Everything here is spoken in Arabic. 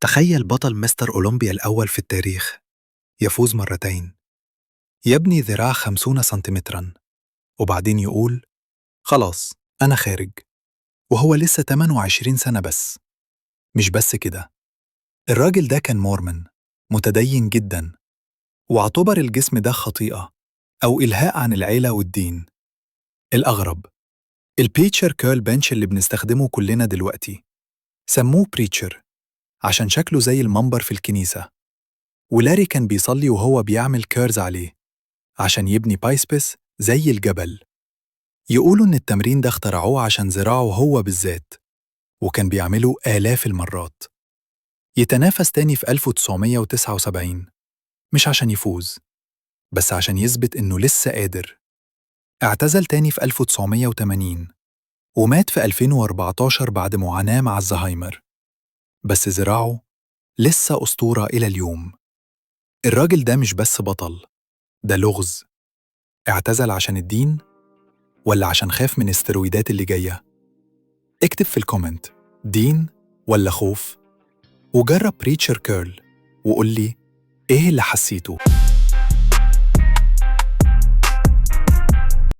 تخيل بطل مستر أولمبيا الأول في التاريخ يفوز مرتين، يبني ذراع 50 سنتيمتراً وبعدين يقول خلاص أنا خارج، وهو لسه 28 سنة بس. مش بس كده، الراجل ده كان مورمن متدين جداً، واعتبر الجسم ده خطيئة أو إلهاء عن العيلة والدين. الأغرب، البيتشر كيرل بنش اللي بنستخدمه كلنا دلوقتي سموه بريتشر عشان شكله زي المنبر في الكنيسة، ولاري كان بيصلي وهو بيعمل كيرز عليه عشان يبني بايسبس زي الجبل. يقولوا إن التمرين ده اخترعوه عشان ذراعه هو بالذات، وكان بيعمله آلاف المرات. يتنافس تاني في 1979، مش عشان يفوز، بس عشان يثبت إنه لسه قادر. اعتزل تاني في 1980 ومات في 2014 بعد معاناة مع الزهايمر، بس ذراعه لسه أسطورة إلى اليوم. الراجل ده مش بس بطل، ده لغز. اعتزل عشان الدين ولا عشان خاف من الاسترويدات اللي جاية؟ اكتب في الكومنت دين ولا خوف، وجرب بريتشر كيرل وقول لي إيه اللي حسيته.